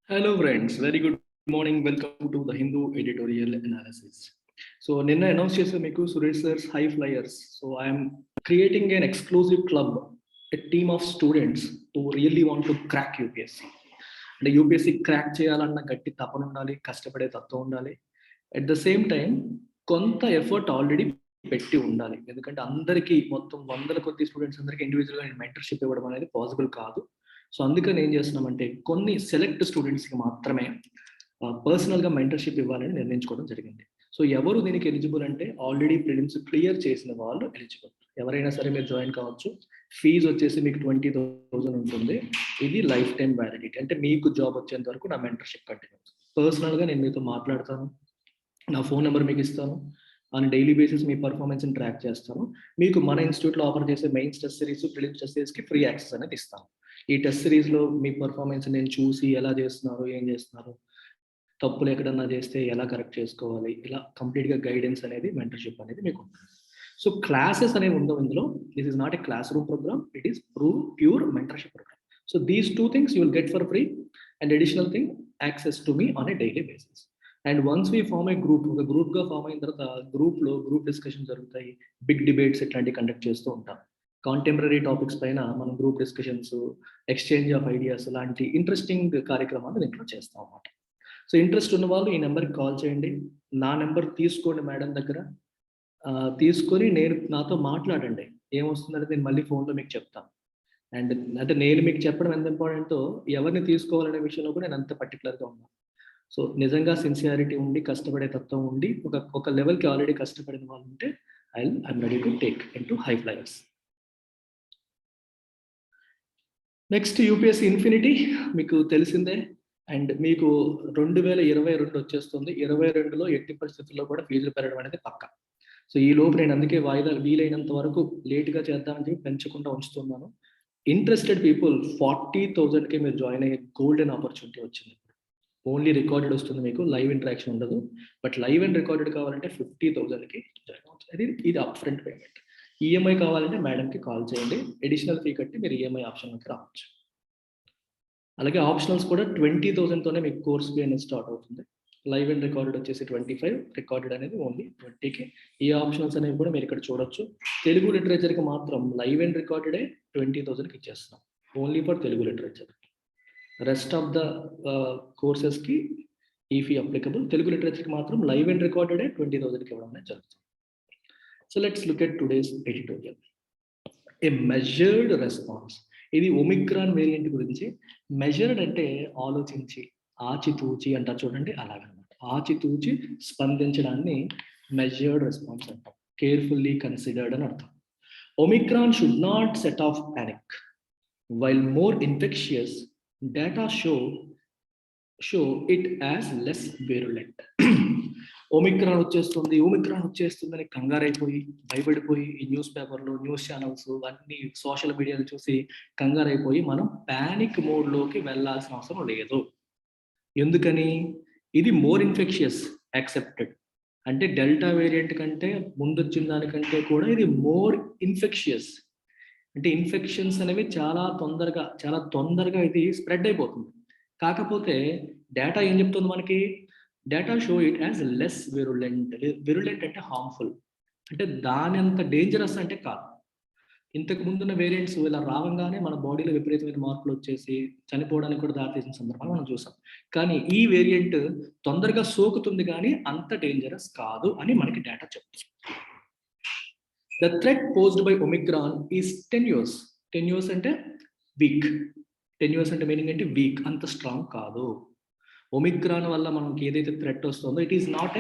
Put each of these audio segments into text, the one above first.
Hello friends, very good morning. Welcome to the Hindu editorial analysis. So నిన్న announce చేసే మీకు Suresh sir's high flyers. So I'm creating an exclusive club, a team of students who really want to crack UPSC. అంటే UPSC crack చేయాలన్న గట్టి తపన ఉండాలి, కష్టపడే తత్వం ఉండాలి. అట్ ద సేమ్ టైం కొంత ఎఫర్ట్ ఆల్రెడీ పెట్టి ఉండాలి. ఎందుకంటే అందరికీ మొత్తం వందల కొద్ది స్టూడెంట్స్ అందరికీ ఇండివిజువల్గా మెంటర్షిప్ ఇవ్వడం అనేది పాసిబుల్ కాదు. సో అందుకని ఏం చేస్తున్నామంటే కొన్ని సెలెక్ట్ స్టూడెంట్స్కి మాత్రమే పర్సనల్గా మెంటర్షిప్ ఇవ్వాలని నిర్ణయించుకోవడం జరిగింది. సో ఎవరు దీనికి ఎలిజిబుల్ అంటే ఆల్రెడీ ప్రిలిమ్స్ క్లియర్ చేసిన వాళ్ళు ఎలిజిబుల్. ఎవరైనా సరే మీరు జాయిన్ కావచ్చు. ఫీజు వచ్చేసి మీకు 20,000 ఉంటుంది. ఇది లైఫ్ టైం వ్యాలిడిటీ, అంటే మీకు జాబ్ వచ్చేంత వరకు నా మెంటర్షిప్ కంటిన్యూ. పర్సనల్గా నేను మీతో మాట్లాడతాను, నా ఫోన్ నెంబర్ మీకు ఇస్తాను, ఆన్ డైలీ బేసిస్ మీ పర్ఫార్మెన్స్ని ట్రాక్ చేస్తాను. మీకు మన ఇన్స్టిట్యూట్లో ఆఫర్ చేసే mains test series, prelims test సిరీస్కి ఫ్రీ యాక్సెస్ అనేది ఇస్తాను. ఈ టెస్ట్ సిరీస్లో మీ పర్ఫార్మెన్స్ నేను చూసి ఎలా చేస్తున్నారు, ఏం చేస్తున్నారు, తప్పులు ఎక్కడన్నా చేస్తే ఎలా కరెక్ట్ చేసుకోవాలి, ఇలా కంప్లీట్గా గైడెన్స్ అనేది, మెంటర్షిప్ అనేది మీకు ఉంటుంది. సో క్లాసెస్ అనేవి ఉండవు ఇందులో. This is not a classroom programme, it is pure mentorship programme. So these two things you will get for free, and additional thing access to me on a daily basis. And once we form a group, ఒక గ్రూప్గా form అయిన తర్వాత గ్రూప్లో group discussion జరుగుతాయి, big debates ఇట్లాంటివి conduct చేస్తూ ఉంటాం. Contemporary topics పైన మనం group discussions, exchange of ideas లాంటి ఇంట్రెస్టింగ్ కార్యక్రమాలు దీంట్లో చేస్తాం అన్నమాట. సో ఇంట్రెస్ట్ ఉన్న వాళ్ళు ఈ నెంబర్కి కాల్ చేయండి. నా నెంబర్ తీసుకోండి మేడం దగ్గర, తీసుకొని నాతో మాట్లాడండి. ఏమొస్తుందంటే నేను మళ్ళీ ఫోన్లో మీకు చెప్తాను. అండ్ అంటే నేను మీకు చెప్పడం ఎంత ఇంపార్టెంటో ఎవరిని తీసుకోవాలనే విషయంలో కూడా నేను అంత పర్టికులర్గా ఉన్నాను. సో నిజంగా సిన్సియారిటీ ఉండి, కష్టపడే తత్వం ఉండి, ఒక లెవెల్కి ఆల్రెడీ కష్టపడిన వాళ్ళు ఉంటే I'm ready to take in to high flyers. Next UPSC infinity మీకు తెలిసిందే. అండ్ మీకు 2022 వచ్చేస్తుంది. 22లో ఎట్టి పరిస్థితుల్లో కూడా ఫీజులు పెరగడం అనేది పక్క. సో ఈ లోపు నేను అందుకే వాయిదా వీలైనంత వరకు లేట్గా చేద్దామని చెప్పి పెంచకుండా ఉంచుతున్నాను. ఇంట్రెస్టెడ్ పీపుల్ 40,000కి మీరు జాయిన్ అయ్యే గోల్డెన్ ఆపర్చునిటీ వచ్చింది. ఓన్లీ రికార్డెడ్ వస్తుంది, మీకు లైవ్ ఇంటరాక్షన్ ఉండదు. బట్ లైవ్ అండ్ రికార్డెడ్ కావాలంటే 50,000కి జాయిన్ అవుతుంది. ఇది అప్ ఫ్రంట్ పేమెంట్. ఈఎంఐ కావాలంటే మేడంకి కాల్ చేయండి, అడిషనల్ ఫీ కట్టి మీరు ఈఎంఐ ఆప్షన్కి రావచ్చు. అలాగే ఆప్షనల్స్ కూడా 20,000తోనే మీకు కోర్స్ ఫీ అనేది స్టార్ట్ అవుతుంది. లైవ్ అండ్ రికార్డెడ్ వచ్చేసి 25, రికార్డెడ్ అనేది ఓన్లీ 20కి. ఈ ఆప్షనల్స్ అనేవి కూడా మీరు ఇక్కడ చూడొచ్చు. తెలుగు లిటరేచర్కి మాత్రం లైవ్ అండ్ రికార్డెడే 20,000కి ఇచ్చేస్తున్నాం, only for Telugu literature. Rest of the కోర్సెస్కి ఈ ఫీ అప్లికబుల్. తెలుగు లిటరేచర్కి మాత్రం లైవ్ అండ్ రికార్డెడే 20,000కి ఇవ్వడం అనేది జరుగుతుంది. So let's look at today's editorial. A measured response. ఇది ఒమిక్రాన్ వేరియంట్ గురించి. మెజర్డ్ అంటే ఆలోచించి, ఆచితూచి అంటారు చూడండి, అలాగనమాట. ఆచితూచి స్పందించడాన్ని మెజర్డ్ రెస్పాన్స్ అంటాం. కేర్ఫుల్లీ కన్సిడర్డ్ అని అర్థం. Omicron should not set off panic. While more infectious, data show it as less virulent. Omicron వచ్చేస్తుందని కంగారైపోయి, భయపడిపోయి, ఈ న్యూస్ పేపర్లు, న్యూస్ ఛానల్స్ అన్ని సోషల్ మీడియాలు చూసి కంగారైపోయి మనం ప్యానిక్ మోడ్లోకి వెళ్ళాల్సిన అవసరం లేదు. ఎందుకని? ఇది మోర్ ఇన్ఫెక్షియస్, యాక్సెప్టెడ్. అంటే డెల్టా వేరియంట్ కంటే ముందు వచ్చిన దానికంటే కూడా ఇది మోర్ ఇన్ఫెక్షియస్. అంటే ఇన్ఫెక్షన్స్ అనేవి చాలా తొందరగా ఇది స్ప్రెడ్ అయిపోతుంది. కాకపోతే డేటా ఏం చెప్తుంది మనకి? Data show it as less virulent. Virulent అంటే హార్మ్ఫుల్, అంటే దాని అంత డేంజరస్ అంటే కాదు. ఇంతకు ముందున్న వేరియంట్స్ ఇలా రావంగానే మన బాడీలో విపరీతమైన మార్పులు వచ్చేసి చనిపోవడానికి కూడా దారితీసిన సందర్భాలు మనం చూసాం. కానీ ఈ వేరియంట్ తొందరగా సోకుతుంది కానీ అంత డేంజరస్ కాదు అని మనకి డేటా చెప్తుంది. The threat posed by Omicron is tenuous. Tenuous అంటే వీక్. టెన్యూస్ అంటే మీనింగ్ ఏంటి? వీక్, అంత స్ట్రాంగ్ కాదు. ఒమిక్రాన్ వల్ల మనకి ఏదైతే థ్రెట్ వస్తుందో ఇట్ ఈస్ నాట్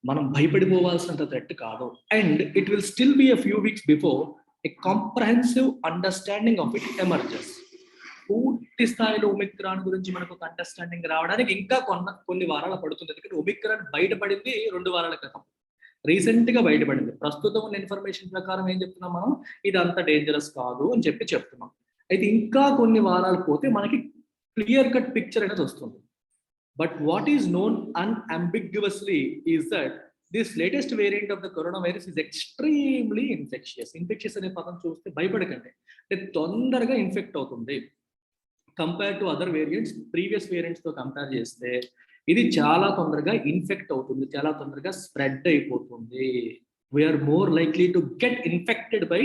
మనం భయపడిపోవాల్సినంత థ్రెట్ కాదు. And it will still be a few weeks before a comprehensive understanding of it emerges. పూర్తి స్థాయిలో ఒమిక్రాన్ గురించి మనకు ఒక అండర్స్టాండింగ్ రావడానికి ఇంకా కొన్ని వారాలు పడుతుంది. ఎందుకంటే ఒమిక్రాన్ బయటపడింది 2 వారాల క్రితం, రీసెంట్ గా బయటపడింది. ప్రస్తుతం ఉన్న ఇన్ఫర్మేషన్ ప్రకారం ఏం చెప్తున్నాం మనం? ఇది అంత డేంజరస్ కాదు అని చెప్తున్నాం. అయితే ఇంకా కొన్ని వారాలు పోతే మనకి క్లియర్ కట్ పిక్చర్ అనేది వస్తుంది. But what is known unambiguously is that this latest variant of the coronavirus is extremely infectious. Infectious అనే పదం చూస్తే భయపడకండి, అంటే తొందరగా ఇన్ఫెక్ట్ అవుతుంది. Compare to other variants, previous variants తో కంపేర్ చేస్తే ఇది చాలా తొందరగా ఇన్ఫెక్ట్ అవుతుంది, చాలా తొందరగా స్ప్రెడ్ అయిపోతుంది. We're more likely to get infected by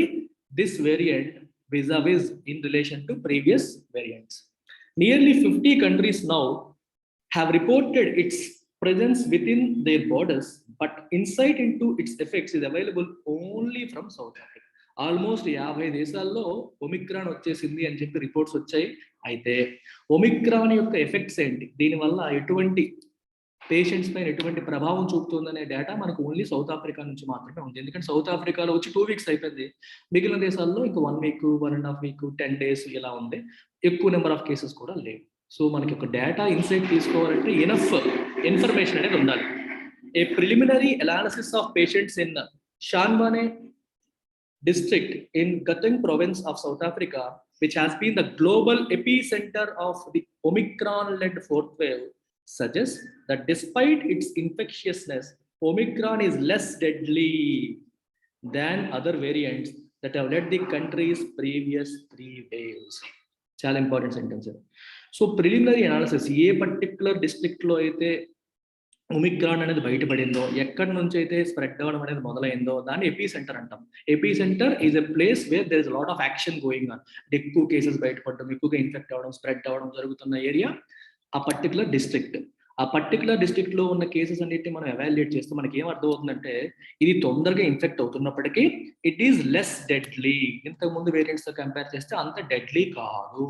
this variant vis-a-vis in relation to previous variants. Nearly 50 countries now have reported its presence within their borders, but insight into its effects is available only from South Africa. Almost 50 దేశాల్లో Omicron వచ్చేసింది అని చెప్పి reports వచ్చాయి. అయితే Omicron యొక్క effects ఏంటి, దీనివల్ల ఎటువంటి పేషెంట్స్ పైన ఎటువంటి ప్రభావం చూపుతుందనే డేటా మనకు ఓన్లీ సౌత్ ఆఫ్రికా నుంచి మాత్రమే ఉంది. ఎందుకంటే సౌత్ ఆఫ్రికాలో వచ్చి 2 weeks అయిపోయింది, మిగిలిన దేశాల్లో ఇంకా 1 week, 1.5 week, 10 days ఇలా ఉంది. ఎక్కువ నెంబర్ ఆఫ్ కేసెస్ కూడా లేవు. సో మనకి ఒక డేటా ఇన్సైట్ తీసుకోవాలంటే ఎనఫ్ ఇన్ఫర్మేషన్ అనేది ఉండాలి. A preliminary analysis of patients in Tshwane district in Gauteng province of South Africa, which has been the global epicenter of the Omicron-led fourth wave, suggests that despite its infectiousness, Omicron is less deadly than other variants that have led the country's previous 3 waves. Chala important sentence. So preliminary analysis, A particular district లో అయితే Omicron అనేది బయటపడిందో, ఎక్కడి నుంచి అయితే spread అవ్వడం అనేది మొదలైందో దాన్ని epicentre అంటాం. Epicentre is a place where there is lot of action going on. ఎక్కువ కేసెస్ బయటపడడం, ఎక్కువగా ఇన్ఫెక్ట్ అవ్వడం, స్ప్రెడ్ అవ్వడం జరుగుతున్న ఏరియా ఆ పర్టికులర్ డిస్ట్రిక్ట్. ఆ పర్టికులర్ డిస్ట్రిక్ట్ లో ఉన్న కేసెస్ అన్నిటిని మనం ఎవాల్యుయేట్ చేస్తే మనకి ఏం అర్థం అవుతుందంటే ఇది తొందరగా ఇన్ఫెక్ట్ అవుతున్నప్పటికీ ఇట్ ఈస్ లెస్ డెడ్లీ. ఇంతకు ముందు వేరియంట్స్ తో కంపేర్ చేస్తే అంత డెడ్లీ కాదు.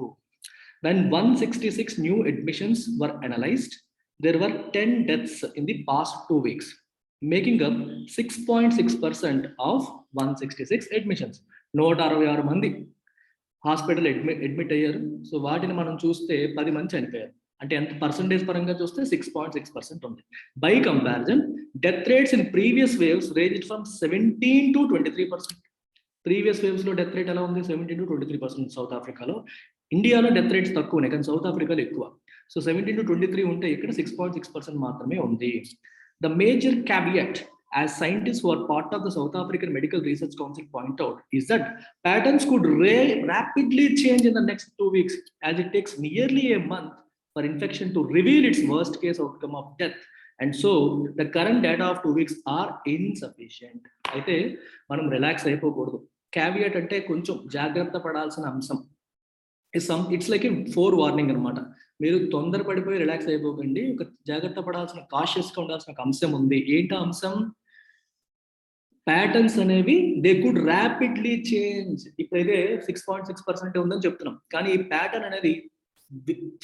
When 166 new admissions were analyzed, there were 10 deaths in the past 2 weeks, making up 6.6% of 166 admissions. 166 మంది హాస్పిటల్ అడ్మిట్ అయ్యారు. సో వాటిని మనం చూస్తే 10 మంది చనిపోయారు. అంటే ఎంత పర్సంటేజ్ పరంగా చూస్తే 6.6% ఉంది. By comparison death rates in previous waves range from 17 to 23%. Previous waves లో డెత్ రేట్ ఎలా ఉంది? 17 to 23% సౌత్ ఆఫ్రికాలో. ఇండియాలో డెత్ రేట్స్ తక్కువ ఉన్నాయి, కానీ సౌత్ ఆఫ్రికాలో ఎక్కువ. సో 17 to 23 ఉంటే ఇక్కడ 6.6% మాత్రమే ఉంది. The major caveat as scientists who are part of the South African Medical Research Council point out is that patterns could rapidly change in the next 2 weeks, as it takes nearly a month for infection to reveal its worst case outcome of death, and so the current data of 2 weeks are insufficient. అయితే మనం relax అయిపోకూడదు. Caveat అంటే కొంచెం జాగ్రత్త పడాల్సిన అంశం. It's like A 4 warning అనమాట. మీరు తొందరపడిపోయి relax అయిపోకండి, ఒక జాగ్రత్త పడాల్సిన, కాషియస్గా ఉండాల్సిన ఒక అంశం ఉంది. ఏంటో అంశం? ప్యాటర్న్స్ అనేవి దే కుడ్ ర్యాపిడ్లీ చేంజ్. ఇప్పుడైతే 6.6% ఉందని చెప్తున్నాం, కానీ ఈ ప్యాటర్న్ అనేది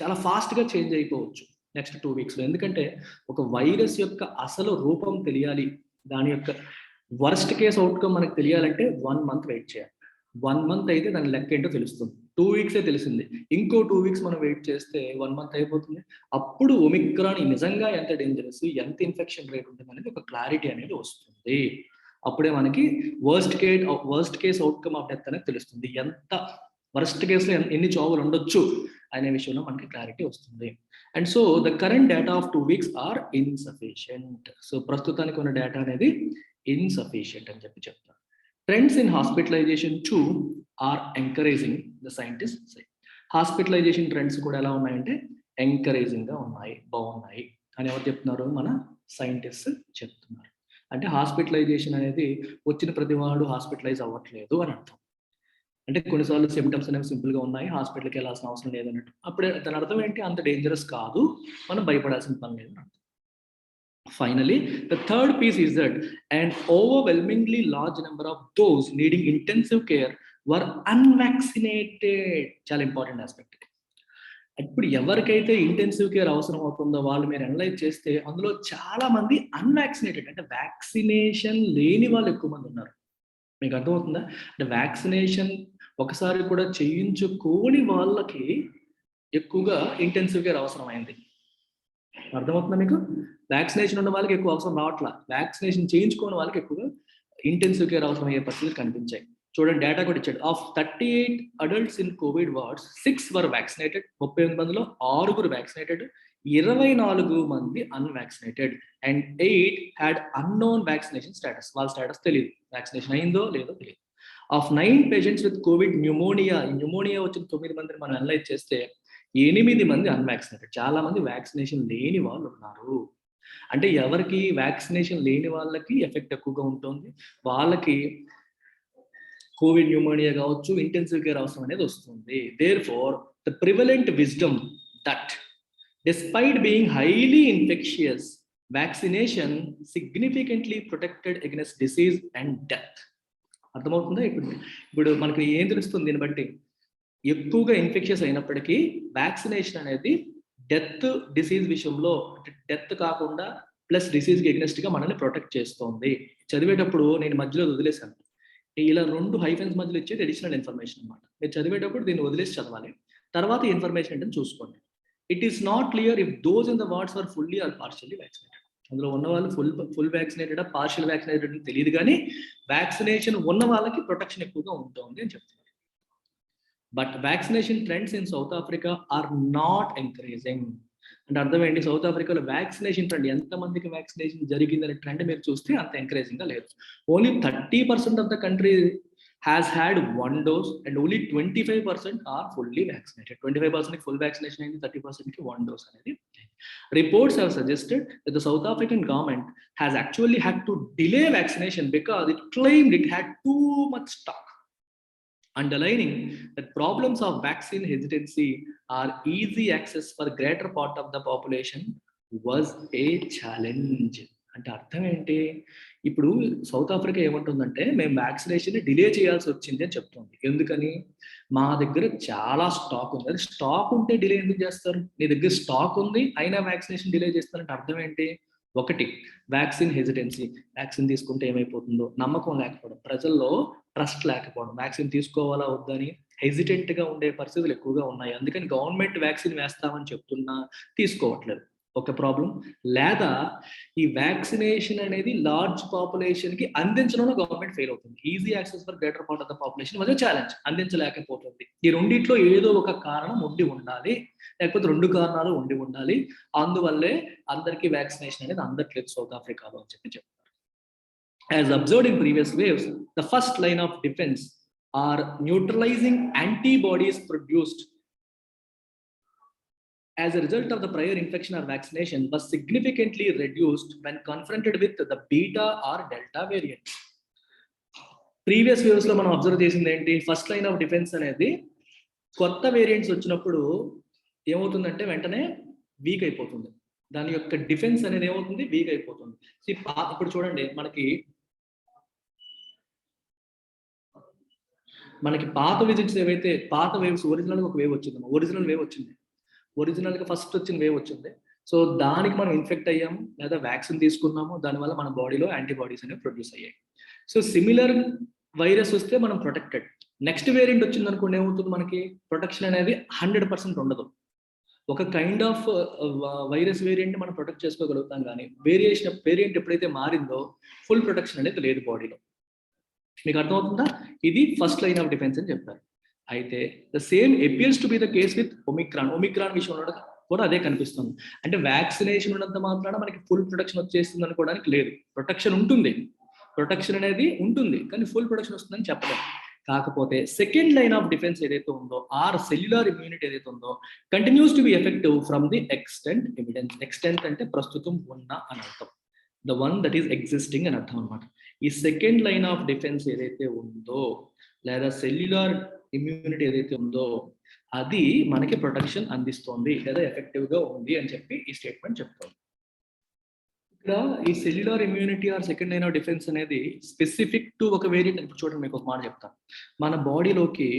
చాలా ఫాస్ట్ గా చేంజ్ అయిపోవచ్చు నెక్స్ట్ 2 weeks లో. ఎందుకంటే ఒక వైరస్ యొక్క అసలు రూపం తెలియాలి, దాని యొక్క వర్స్ట్ కేస్ అవుట్కమ్ మనకు తెలియాలంటే 1 month వెయిట్ చేయాలి. 1 month అయితే దాని లెక్క ఏంటో తెలుస్తుంది. 2 weeks తెలిసింది, ఇంకో 2 weeks మనం వెయిట్ చేస్తే 1 month అయిపోతుంది. అప్పుడు ఒమిక్రాన్ నిజంగా ఎంత డేంజరస్, ఎంత ఇన్ఫెక్షన్ రేట్ ఉంటుంది అనేది ఒక క్లారిటీ అనేది వస్తుంది. అప్పుడే మనకి worst case outcome of death అనేది తెలుస్తుంది. ఎంత వర్స్ట్ కేసులో ఎన్ని చావులు ఉండొచ్చు అనే విషయంలో మనకి క్లారిటీ వస్తుంది. And so the current data of 2 weeks are insufficient. So ప్రస్తుతానికి ఉన్న డేటా అనేది ఇన్సఫిషియంట్ అని చెప్తారు. Trends in hospitalization too are encouraging, the scientists say. Hospitalization trends కూడా ఎలా ఉన్నాయంటే ఎంకరేజింగ్ గా ఉన్నాయి, బాగున్నాయి అని ఎవరు చెప్తున్నారు? మన సైంటిస్ట్ చెప్తున్నారు. అంటే హాస్పిటలైజేషన్ అనేది వచ్చిన ప్రతి వాడు హాస్పిటలైజ్ అవ్వట్లేదు అని అర్థం. అంటే కొన్నిసార్లు సిమ్టమ్స్ అనేవి సింపుల్ గా ఉన్నాయి, హాస్పిటల్కి వెళ్ళాల్సిన అవసరం లేదన్నట్టు. అప్పుడే దాని అర్థం ఏంటి? అంత డేంజరస్ కాదు, మనం భయపడాల్సిన పని లేదు అర్థం. Finally, the third piece is that an overwhelmingly large number of those needing intensive care were unvaccinated. చాలా ఇంపార్టెంట్ ఆస్పెక్ట్. ఇప్పుడు ఎవరికైతే ఇంటెన్సివ్ కేర్ అవసరం అవుతుందో వాళ్ళు మీరు అనలైజ్ చేస్తే అందులో చాలా మంది అన్వాక్సినేటెడ్, అంటే వ్యాక్సినేషన్ లేని వాళ్ళు ఎక్కువ మంది ఉన్నారు. మీకు అర్థమవుతుందా? అంటే వ్యాక్సినేషన్ ఒకసారి కూడా చేయించుకోని వాళ్ళకి ఎక్కువగా ఇంటెన్సివ్ కేర్ అవసరం అయింది. అర్థమవుతుందా మీకు? వ్యాక్సినేషన్ ఉన్న వాళ్ళకి ఎక్కువ అవసరం రావట్లా, వ్యాక్సినేషన్ చేయించుకోని వాళ్ళకి ఎక్కువగా ఇంటెన్సివ్ కేర్ అవసరం అయ్యే పరిస్థితులు కనిపించాయి. చూడండి, డేటా కూడా ఇచ్చాడు. Of 38 adults in COVID wards, 6 were vaccinated. 38 మందిలో 6 వ్యాక్సినేటెడ్, 24 మంది unvaccinated, and 8 had unknown vaccination status. వాళ్ళ స్టేటస్ తెలియదు, వ్యాక్సినేషన్ అయిందో లేదో తెలియదు. Of 9 patients with COVID pneumonia, pneumonia వచ్చిన 9 మందిని మనం అనలైజ్ చేస్తే 8 మంది అన్వాక్సినేటెడ్. చాలా మంది వ్యాక్సినేషన్ లేని వాళ్ళు ఉన్నారు. అంటే ఎవరికి వ్యాక్సినేషన్ లేని వాళ్ళకి ఎఫెక్ట్ ఎక్కువగా ఉంటుంది. వాళ్ళకి కోవిడ్ న్యూమోనియా కావచ్చు, ఇంటెన్సివ్ కేర్ అవసరం అనేది వస్తుంది. Therefore the prevalent wisdom that despite being highly infectious, vaccination significantly protected against disease and death. అర్థమవుతుందా? ఇప్పుడు మనకి ఏం తెలుస్తుంది దీన్ని బట్టి? ఎక్కువగా ఇన్ఫెక్షన్స్ అయినప్పటికీ వ్యాక్సినేషన్ అనేది డెత్ డిసీజ్ విషయంలో డెత్ కాకుండా ప్లస్ డిసీజ్కి ఎగ్నెస్ట్గా మనల్ని ప్రొటెక్ట్ చేస్తుంది. చదివేటప్పుడు నేను మధ్యలో వదిలేశాను. ఇలా 2 హైఫెన్స్ మధ్యలో ఇచ్చేది అడిషనల్ ఇన్ఫర్మేషన్ అనమాట. మీరు చదివేటప్పుడు దీన్ని వదిలేసి చదవాలి. తర్వాత ఇన్ఫర్మేషన్ ఏంటని చూసుకోండి. It is not clear if those in the wards are fully or partially vaccinated. అందులో ఉన్న వాళ్ళు ఫుల్ వ్యాక్సినేటెడ్ పార్షియల్ వ్యాక్సినేటెడ్ అని తెలియదు, కానీ వ్యాక్సినేషన్ ఉన్న వాళ్ళకి ప్రొటెక్షన్ ఎక్కువగా ఉంటుంది అని చెప్తున్నారు. But vaccination trends in south Africa or not encouraging. అంటే అర్థం ఏంటి? సౌత్ ఆఫ్రికాలో వ్యాక్సినేషన్ ట్రెండ్, ఎంతమందికి వ్యాక్సినేషన్ జరిగిందనే ట్రెండ్ మీరు చూస్తే అంత ఎంకరేజింగ్గా లేదు. Only 30% of the country has had 1 dose and only 25% are fully vaccinated. 25% full vaccination and 30% 1 dose అనేది. Reports have suggested that the South African government has actually had to delay vaccination because it claimed it had too much stock, underlining that problems of vaccine hesitancy or easy access for greater part of the population was a challenge. అంటే అర్థం ఏంటి? ఇప్పుడు south Africa ఏమంటుందంటే మేము vaccination delay చేయాల్సి వచ్చింది అని చెప్తుంది. ఎందుకని? మా దగ్గర చాలా స్టాక్ ఉంది. అది స్టాక్ ఉంటే డిలే ఎందుకు చేస్తారు? నీ దగ్గర స్టాక్ ఉంది అయినా వ్యాక్సినేషన్ డిలే చేస్తారంటే అర్థం ఏంటి? ఒకటి, వ్యాక్సిన్ హెజిటెన్సీ, వ్యాక్సిన్ తీసుకుంటే ఏమైపోతుందో నమ్మకం లేకపోవడం, ప్రజల్లో ట్రస్ట్ లేకపోవడం, వ్యాక్సిన్ తీసుకోవాలా వద్దని హెజిటెంట్గా ఉండే పరిస్థితులు ఎక్కువగా ఉన్నాయి. అందుకని గవర్నమెంట్ వ్యాక్సిన్ వేస్తామని చెప్తున్నా తీసుకోవట్లేదు, ఒక ప్రాబ్లం. లేదా ఈ వ్యాక్సినేషన్ అనేది లార్జ్ పాపులేషన్ కి అందించడంలో గవర్నమెంట్ ఫెయిల్ అవుతుంది. Easy access for greater part of the population was challenge, అందించలేకపోతుంది. ఈ రెండిట్లో ఏదో ఒక కారణం ఉండి ఉండాలి, లేకపోతే 2 కారణాలు ఉండి ఉండాలి. అందువల్లే అందరికీ వ్యాక్సినేషన్ అనేది అందట్లేదు సౌత్ ఆఫ్రికాలో అని చెప్పి చెప్తారు. As observed in previous waves, the first line of defense are neutralizing antibodies produced as a result of the prior infection or vaccination was significantly reduced when confronted with the beta or delta variant. Previous waves లో మనం observe చేసింది ఏంటి? First line of defence అనేది కొత్త variants వచ్చినప్పుడు ఏమవుతుందంటే వెంటనే week అయిపోతుంది. దాని యొక్క డిఫెన్స్ అనేది ఏమవుతుంది? వీక్ అయిపోతుంది. ఇప్పుడు చూడండి, మనకి పాత విజిట్స్ ఏవైతే పాత వేవ్స్, ఒరిజినల్ ఒక వేవ్ వచ్చింది, ఒరిజినల్ గా ఫస్ట్ వచ్చిన వేవ్ వచ్చింది. సో దానికి మనం ఇన్ఫెక్ట్ అయ్యాము లేదా వ్యాక్సిన్ తీసుకున్నాము, దానివల్ల మన బాడీలో యాంటీబాడీస్ అనేవి ప్రొడ్యూస్ అయ్యాయి. సో సిమిలర్ వైరస్ వస్తే మనం ప్రొటెక్టెడ్. నెక్స్ట్ వేరియంట్ వచ్చింది అనుకోండి, ఏమవుతుంది? మనకి ప్రొటెక్షన్ అనేది 100% ఉండదు. ఒక కైండ్ ఆఫ్ వైరస్ వేరియంట్ మనం ప్రొటెక్ట్ చేసుకోగలుగుతాం, కానీ వేరియంట్ ఎప్పుడైతే మారిందో ఫుల్ ప్రొటెక్షన్ అనేది లేదు బాడీలో. మీకు అర్థమవుతుందా? ఇది ఫస్ట్ లైన్ ఆఫ్ డిఫెన్స్ అని చెప్పారు. అయితే the same appears to be the case with Omicron విషయంలో కూడా అదే కనిపిస్తుంది. అంటే వ్యాక్సినేషన్ ఉన్నంత మాత్రాన మనకి ఫుల్ ప్రొటెక్షన్ వచ్చేస్తుంది అనుకోవడానికి లేదు. ప్రొటెక్షన్ ఉంటుంది, ప్రొటెక్షన్ అనేది ఉంటుంది, కానీ ఫుల్ ప్రొటెక్షన్ వస్తుందని చెప్పలేము. కాకపోతే సెకండ్ లైన్ ఆఫ్ డిఫెన్స్ ఏదైతే ఉందో, ఆర్ సెల్యులర్ ఇమ్యూనిటీ ఏదైతే ఉందో, continues to be effective from the extent evidence. Extent అంటే ప్రస్తుతం ఉన్న అని అర్థం, the one that is existing అని అర్థం అనమాట. ఈ సెకండ్ లైన్ ఆఫ్ డిఫెన్స్ ఏదైతే ఉందో లేదా సెల్యులర్ ఇమ్యూనిటీ ఏదైతే ఉందో అది మనకి ప్రొటెక్షన్ అందిస్తోంది లేదా ఎఫెక్టివ్ గా ఉంది అని చెప్పి ఈ స్టేట్మెంట్ చెప్తుంది. ఇక్కడ ఈ cellular immunity are second line of defence అనేది స్పెసిఫిక్ టు ఒక వేరియంట్. ఇప్పుడు చూడండి, మీకు ఒక మాట చెప్తాను. మన బాడీలోకి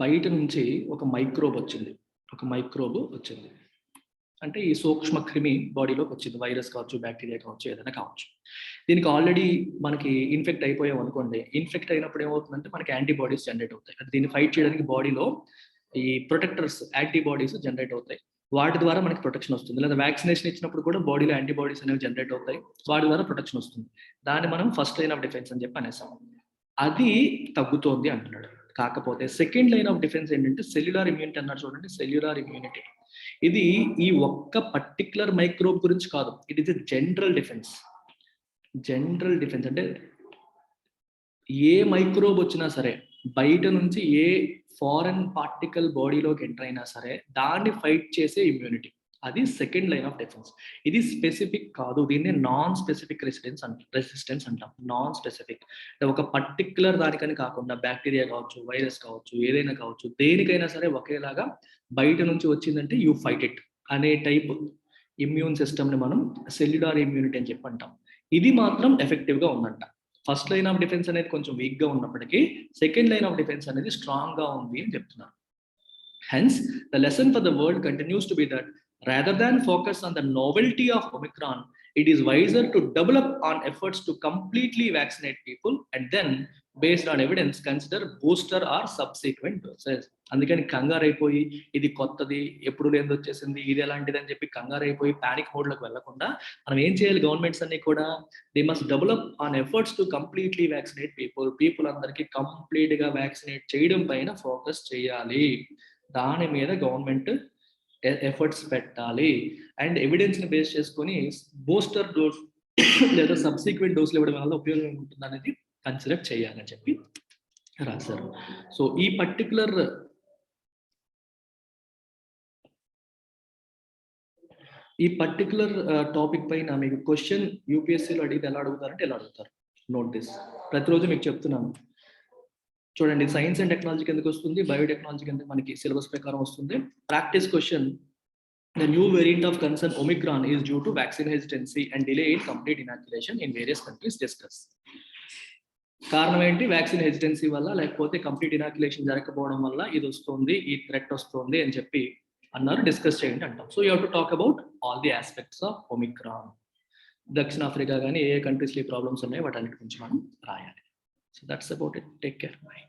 బయట నుంచి ఒక మైక్రోబ్ వచ్చింది, అంటే ఈ సూక్ష్మ క్రిమి బాడీలోకి వచ్చింది, వైరస్ కావచ్చు, బ్యాక్టీరియా కావచ్చు, ఏదైనా కావచ్చు. దీనికి ఆల్రెడీ మనకి ఇన్ఫెక్ట్ అయిపోయాం అనుకోండి, ఇన్ఫెక్ట్ అయినప్పుడు ఏమవుతుందంటే మనకి యాంటీబాడీస్ జనరేట్ అవుతాయి. అంటే దీన్ని ఫైట్ చేయడానికి బాడీలో ఈ ప్రొటెక్టర్స్ యాంటీబాడీస్ జనరేట్ అవుతాయి, వాటి ద్వారా మనకి ప్రొటెక్షన్ వస్తుంది. లేదా వ్యాక్సినేషన్ ఇచ్చినప్పుడు కూడా బాడీలో యాంటీబాడీస్ అనేవి జనరేట్ అవుతాయి, వాటి ద్వారా ప్రొటెక్షన్ వస్తుంది. దాన్ని మనం ఫస్ట్ లైన్ ఆఫ్ డిఫెన్స్ అని చెప్పి అనేసాం. అది తగ్గుతోంది అంటున్నాడు. కాకపోతే సెకండ్ లైన్ ఆఫ్ డిఫెన్స్ ఏంటంటే సెల్యులర్ ఇమ్యూనిటీ అన్నాడు. చూడండి, సెల్యులర్ ఇమ్యూనిటీ ఇది ఈ ఒక్క పర్టిక్యులర్ మైక్రోబ్ గురించి కాదు, it is a general defence. అంటే ఏ మైక్రోబ్ వచ్చినా సరే, బయట నుంచి ఏ ఫారెన్ పార్టికల్ బాడీలోకి ఎంటర్ అయినా సరే దాన్ని ఫైట్ చేసే ఇమ్యూనిటీ, అది సెకండ్ లైన్ ఆఫ్ డిఫెన్స్. ఇది స్పెసిఫిక్ కాదు, దీన్ని నాన్ స్పెసిఫిక్ రెసిస్టెన్స్ అంటాం. నాన్ స్పెసిఫిక్ అంటే ఒక పర్టిక్యులర్ దానికని కాకుండా బ్యాక్టీరియా కావచ్చు, వైరస్ కావచ్చు, ఏదైనా కావచ్చు, దేనికైనా సరే ఒకేలాగా బయట నుంచి వచ్చిందంటే యూ ఫైట్ ఇట్ అనే టైప్ ఇమ్యూన్ సిస్టమ్ని మనం సెల్యులార్ ఇమ్యూనిటీ అని చెప్పి అంటాం. ఇది మాత్రం ఎఫెక్టివ్గా ఉందంట. ఫస్ట్ లైన్ ఆఫ్ డిఫెన్స్ అనేది కొంచెం వీక్గా ఉన్నప్పటికీ సెకండ్ లైన్ ఆఫ్ డిఫెన్స్ అనేది స్ట్రాంగ్గా ఉంది అని చెప్తున్నారు. Hence, the lesson for the world continues to be that rather than focus on the novelty of Omicron, it is wiser to double up on efforts to completely vaccinate people and then, based on evidence, consider booster or subsequent doses. అందుకని కంగారు అయిపోయి ఇది కొత్తది ఎప్పుడు లేని వచ్చేసింది ఇది ఎలాంటిది అని చెప్పి కంగారు అయిపోయి ప్యానిక్ మోడ్లోకి వెళ్లకుండా మనం ఏం చేయాలి, గవర్నమెంట్స్ అన్ని కూడా they must develop on efforts to completely vaccinate people అందరికీ కంప్లీట్గా వ్యాక్సినేట్ చేయడం పైన ఫోకస్ చేయాలి. దాని మీద గవర్నమెంట్ ఎఫర్ట్స్ పెట్టాలి అండ్ ఎవిడెన్స్ని బేస్ చేసుకొని బూస్టర్ డోస్ లేదా సబ్సిక్వెంట్ డోస్లు ఇవ్వడం వల్ల ఉపయోగం ఉంటుంది అనేది కన్సిడర్ చేయాలని చెప్పి రాశారు. సో ఈ పర్టికులర్ టాపిక్ పైన మీకు క్వశ్చన్ యూపీఎస్సీలో అడిగితే ఎలా అడుగుతారంటే ఎలా అడుగుతారు, నోట్ దిస్. ప్రతిరోజు మీకు చెప్తున్నాను చూడండి, సైన్స్ అండ్ టెక్నాలజీ కిందకి వస్తుంది, బయోటెక్నాలజీ కింద మనకి సిలబస్ ప్రకారం వస్తుంది. Practice question, the new variant of concern Omicron is due to vaccine hesitancy and delay in complete inoculation in various countries discuss. కారణం ఏంటి, వ్యాక్సిన్ హెసిటెన్సీ వల్ల లేకపోతే కంప్లీట్ ఇనాక్యులేషన్ జరగకపోవడం వల్ల ఇది వస్తుంది, ఈ థ్రెట్ వస్తుంది అని చెప్పి అన్నారు, డిస్కస్ చేయండి అంటాం. So you have to talk about all the aspects of Omicron. దక్షిణాఫ్రికా కానీ ఏ కంట్రీస్లో ఈ ప్రాబ్లమ్స్ ఉన్నాయో వాటన్నిటి గురించి మనం రాయాలి. So that's about it. Take care. Bye.